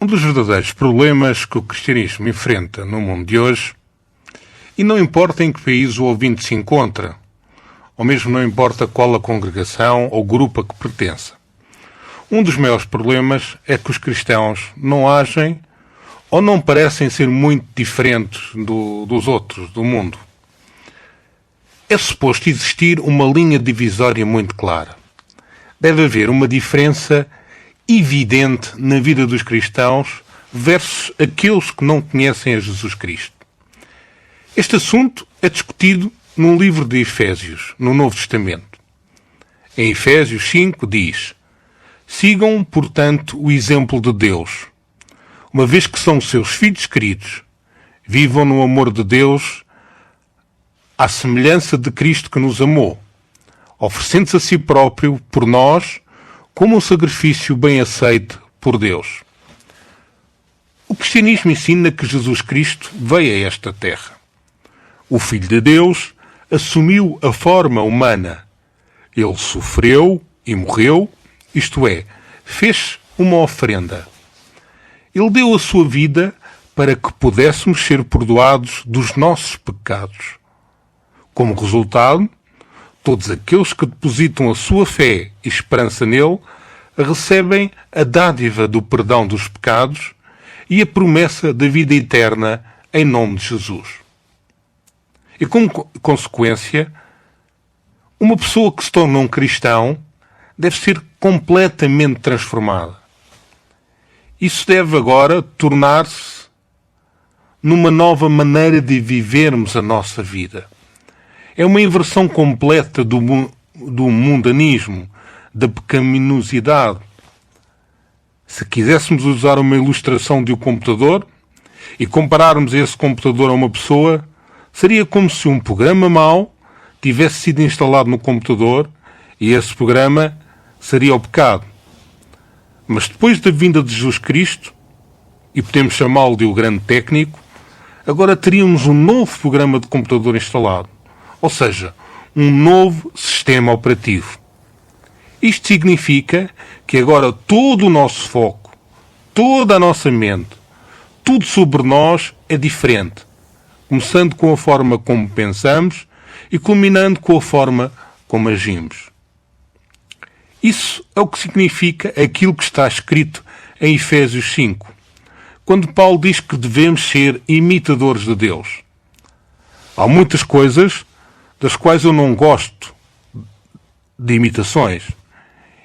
Um dos verdadeiros problemas que o cristianismo enfrenta no mundo de hoje, e não importa em que país o ouvinte se encontra, ou mesmo não importa qual a congregação ou grupo a que pertença, um dos maiores problemas é que os cristãos não agem ou não parecem ser muito diferentes dos outros, do mundo. É suposto existir uma linha divisória muito clara. Deve haver uma diferença evidente na vida dos cristãos versus aqueles que não conhecem a Jesus Cristo. Este assunto é discutido no livro de Efésios, no Novo Testamento. Em Efésios 5 diz: sigam, portanto, o exemplo de Deus, uma vez que são seus filhos queridos. Vivam no amor de Deus, à semelhança de Cristo que nos amou, oferecendo-se a si próprio por nós como um sacrifício bem aceito por Deus. O cristianismo ensina que Jesus Cristo veio a esta terra. O Filho de Deus assumiu a forma humana. Ele sofreu e morreu, isto é, fez uma oferenda. Ele deu a sua vida para que pudéssemos ser perdoados dos nossos pecados. Como resultado, todos aqueles que depositam a sua fé e esperança nele recebem a dádiva do perdão dos pecados e a promessa da vida eterna em nome de Jesus. E como consequência, uma pessoa que se torna um cristão deve ser completamente transformada. Isso deve agora tornar-se numa nova maneira de vivermos a nossa vida. É uma inversão completa do mundanismo, da pecaminosidade. Se quiséssemos usar uma ilustração de um computador e compararmos esse computador a uma pessoa, seria como se um programa mau tivesse sido instalado no computador e esse programa seria o pecado. Mas depois da vinda de Jesus Cristo, e podemos chamá-lo de o grande técnico, agora teríamos um novo programa de computador instalado. Ou seja, um novo sistema operativo. Isto significa que agora todo o nosso foco, toda a nossa mente, tudo sobre nós é diferente. Começando com a forma como pensamos e culminando com a forma como agimos. Isso é o que significa aquilo que está escrito em Efésios 5, quando Paulo diz que devemos ser imitadores de Deus. Há muitas coisas das quais eu não gosto de imitações.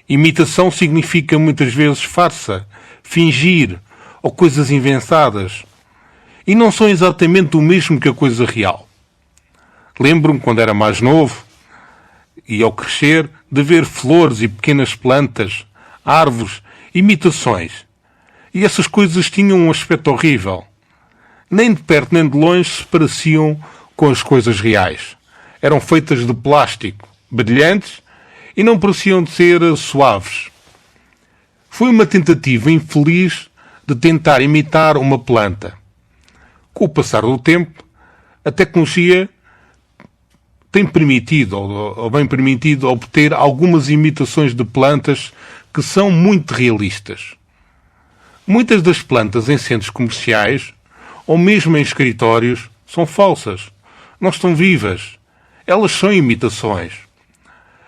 Imitação significa muitas vezes farsa, fingir ou coisas inventadas. E não são exatamente o mesmo que a coisa real. Lembro-me quando era mais novo e ao crescer de ver flores e pequenas plantas, árvores, imitações. E essas coisas tinham um aspecto horrível. Nem de perto nem de longe se pareciam com as coisas reais. Eram feitas de plástico, brilhantes, e não pareciam de ser suaves. Foi uma tentativa infeliz de tentar imitar uma planta. Com o passar do tempo, a tecnologia tem permitido, ou bem permitido, obter algumas imitações de plantas que são muito realistas. Muitas das plantas em centros comerciais, ou mesmo em escritórios, são falsas. Não estão vivas. Elas são imitações.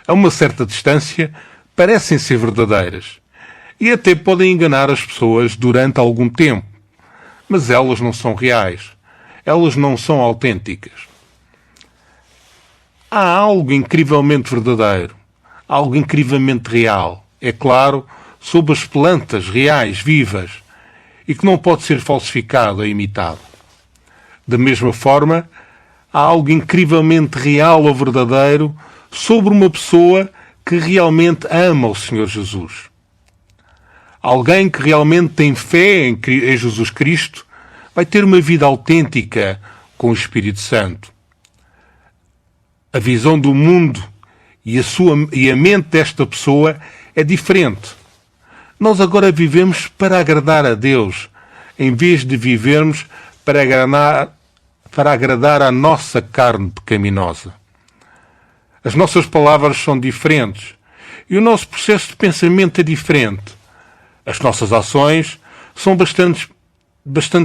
A uma certa distância, parecem ser verdadeiras. E até podem enganar as pessoas durante algum tempo. Mas elas não são reais. Elas não são autênticas. Há algo incrivelmente verdadeiro. Algo incrivelmente real. É claro, sobre as plantas reais, vivas. E que não pode ser falsificado ou imitado. Da mesma forma, há algo incrivelmente real ou verdadeiro sobre uma pessoa que realmente ama o Senhor Jesus. Alguém que realmente tem fé em Jesus Cristo vai ter uma vida autêntica com o Espírito Santo. A visão do mundo e a mente desta pessoa é diferente. Nós agora vivemos para agradar a Deus, em vez de vivermos para agradar a nossa carne pecaminosa. As nossas palavras são diferentes e o nosso processo de pensamento é diferente. As nossas ações são bastante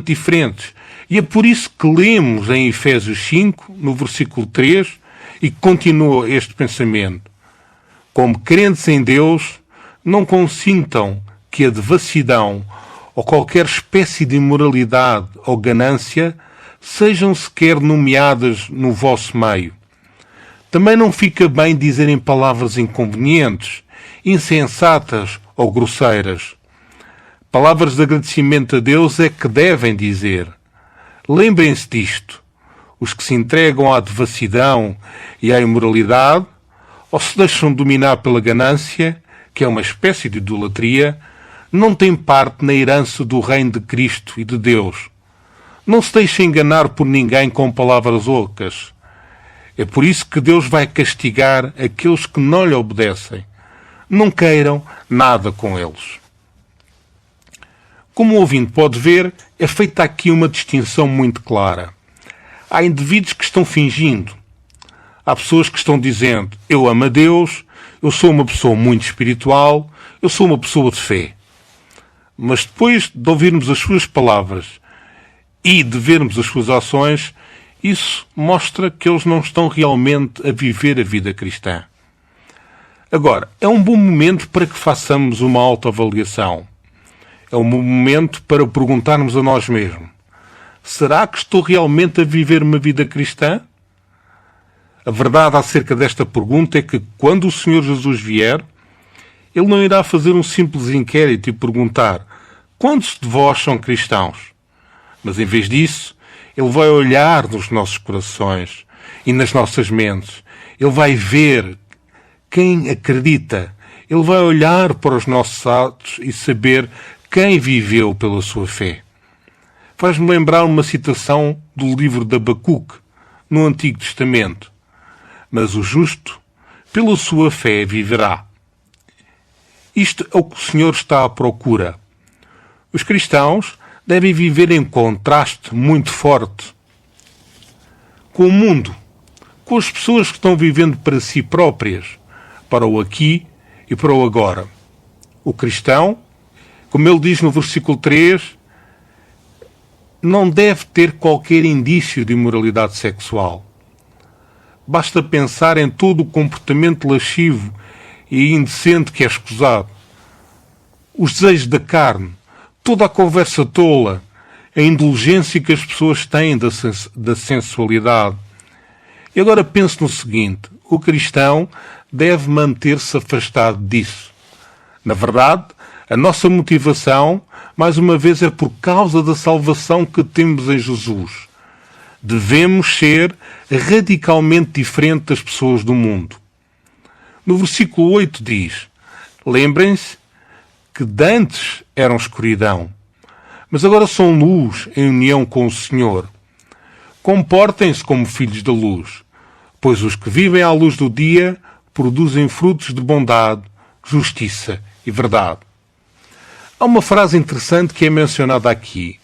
diferentes. E é por isso que lemos em Efésios 5, no versículo 3, e continua este pensamento. Como crentes em Deus, não consintam que a devassidão ou qualquer espécie de imoralidade ou ganância sejam sequer nomeadas no vosso meio. Também não fica bem dizerem palavras inconvenientes, insensatas ou grosseiras. Palavras de agradecimento a Deus é que devem dizer. Lembrem-se disto. Os que se entregam à devassidão e à imoralidade, ou se deixam dominar pela ganância, que é uma espécie de idolatria, não têm parte na herança do reino de Cristo e de Deus. Não se deixem enganar por ninguém com palavras ocas. É por isso que Deus vai castigar aqueles que não lhe obedecem. Não queiram nada com eles. Como o ouvinte pode ver, é feita aqui uma distinção muito clara. Há indivíduos que estão fingindo. Há pessoas que estão dizendo, eu amo a Deus, eu sou uma pessoa muito espiritual, eu sou uma pessoa de fé. Mas depois de ouvirmos as suas palavras e de vermos as suas ações, isso mostra que eles não estão realmente a viver a vida cristã. Agora, é um bom momento para que façamos uma autoavaliação. É um bom momento para perguntarmos a nós mesmos, será que estou realmente a viver uma vida cristã? A verdade acerca desta pergunta é que quando o Senhor Jesus vier, Ele não irá fazer um simples inquérito e perguntar quantos de vós são cristãos? Mas em vez disso, Ele vai olhar nos nossos corações e nas nossas mentes. Ele vai ver quem acredita. Ele vai olhar para os nossos atos e saber quem viveu pela sua fé. Faz-me lembrar uma citação do livro de Abacuque, no Antigo Testamento. Mas o justo, pela sua fé, viverá. Isto é o que o Senhor está à procura. Os cristãos devem viver em contraste muito forte com o mundo, com as pessoas que estão vivendo para si próprias, para o aqui e para o agora. O cristão, como ele diz no versículo 3, não deve ter qualquer indício de imoralidade sexual. Basta pensar em todo o comportamento lascivo e indecente que é escusado. Os desejos da carne, toda a conversa tola, a indulgência que as pessoas têm da sensualidade. E agora pense no seguinte, o cristão deve manter-se afastado disso. Na verdade, a nossa motivação, mais uma vez, é por causa da salvação que temos em Jesus. Devemos ser radicalmente diferentes das pessoas do mundo. No versículo 8 diz, lembrem-se que dantes eram escuridão, mas agora são luz em união com o Senhor. Comportem-se como filhos da luz, pois os que vivem à luz do dia produzem frutos de bondade, justiça e verdade. Há uma frase interessante que é mencionada aqui.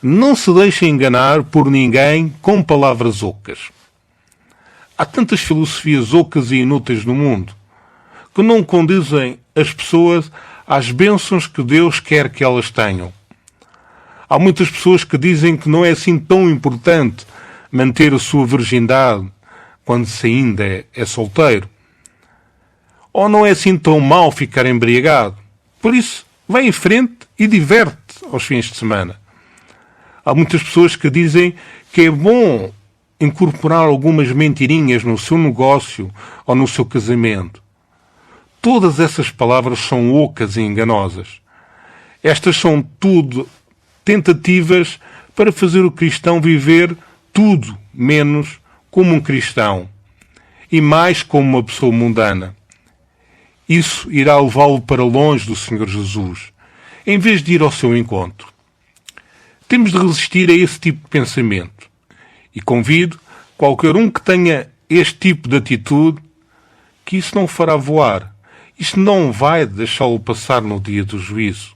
Não se deixem enganar por ninguém com palavras ocas. Há tantas filosofias ocas e inúteis no mundo que não conduzem as pessoas às bênçãos que Deus quer que elas tenham. Há muitas pessoas que dizem que não é assim tão importante manter a sua virgindade quando se ainda é solteiro. Ou não é assim tão mal ficar embriagado. Por isso, vai em frente e diverte aos fins de semana. Há muitas pessoas que dizem que é bom incorporar algumas mentirinhas no seu negócio ou no seu casamento. Todas essas palavras são ocas e enganosas. Estas são tudo tentativas para fazer o cristão viver tudo menos como um cristão e mais como uma pessoa mundana. Isso irá levá-lo para longe do Senhor Jesus, em vez de ir ao seu encontro. Temos de resistir a esse tipo de pensamento. E convido qualquer um que tenha este tipo de atitude, que isso não o fará voar. Isto não vai deixá-lo passar no dia do juízo.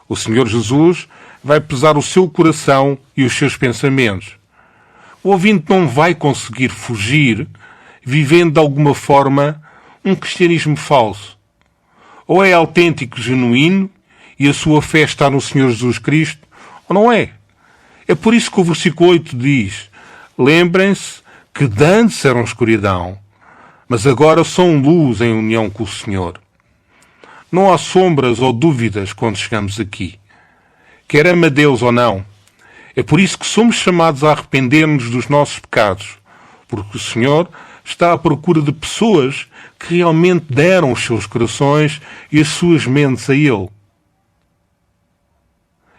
O Senhor Jesus vai pesar o seu coração e os seus pensamentos. O ouvinte não vai conseguir fugir vivendo de alguma forma um cristianismo falso. Ou é autêntico, genuíno e a sua fé está no Senhor Jesus Cristo, ou não é? É por isso que o versículo 8 diz: lembrem-se que de antes eram escuridão, mas agora são luz em união com o Senhor. Não há sombras ou dúvidas quando chegamos aqui. Quer ama Deus ou não. É por isso que somos chamados a arrepender-nos dos nossos pecados, porque o Senhor está à procura de pessoas que realmente deram os seus corações e as suas mentes a Ele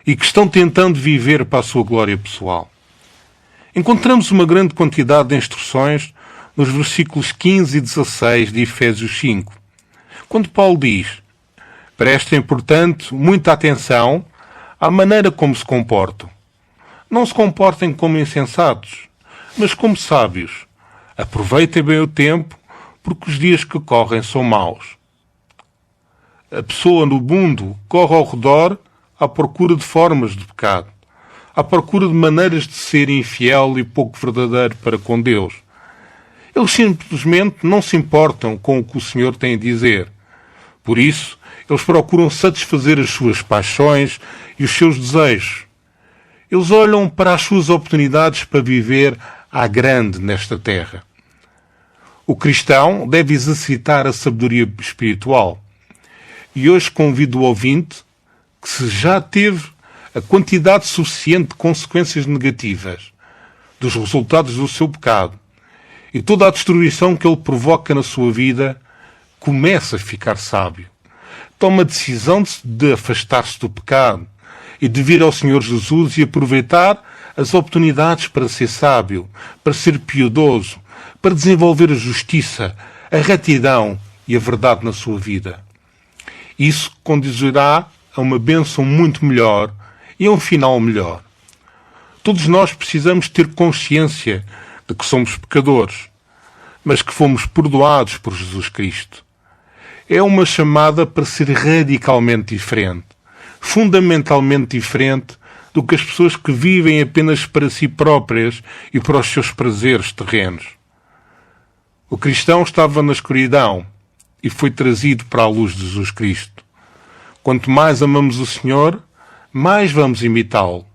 e que estão tentando viver para a sua glória pessoal. Encontramos uma grande quantidade de instruções nos versículos 15 e 16 de Efésios 5, quando Paulo diz: prestem, portanto, muita atenção à maneira como se comportam. Não se comportem como insensatos, mas como sábios. Aproveitem bem o tempo, porque os dias que correm são maus. A pessoa no mundo corre ao redor à procura de formas de pecado, à procura de maneiras de ser infiel e pouco verdadeiro para com Deus. Eles simplesmente não se importam com o que o Senhor tem a dizer. Por isso, eles procuram satisfazer as suas paixões e os seus desejos. Eles olham para as suas oportunidades para viver à grande nesta terra. O cristão deve exercitar a sabedoria espiritual. E hoje convido o ouvinte que, se já teve a quantidade suficiente de consequências negativas dos resultados do seu pecado e toda a destruição que ele provoca na sua vida, comece a ficar sábio. Toma a decisão de afastar-se do pecado e de vir ao Senhor Jesus e aproveitar as oportunidades para ser sábio, para ser piedoso, para desenvolver a justiça, a retidão e a verdade na sua vida. Isso conduzirá a uma bênção muito melhor e a um final melhor. Todos nós precisamos ter consciência de que somos pecadores, mas que fomos perdoados por Jesus Cristo. É uma chamada para ser radicalmente diferente, fundamentalmente diferente do que as pessoas que vivem apenas para si próprias e para os seus prazeres terrenos. O cristão estava na escuridão e foi trazido para a luz de Jesus Cristo. Quanto mais amamos o Senhor, mais vamos imitá-lo.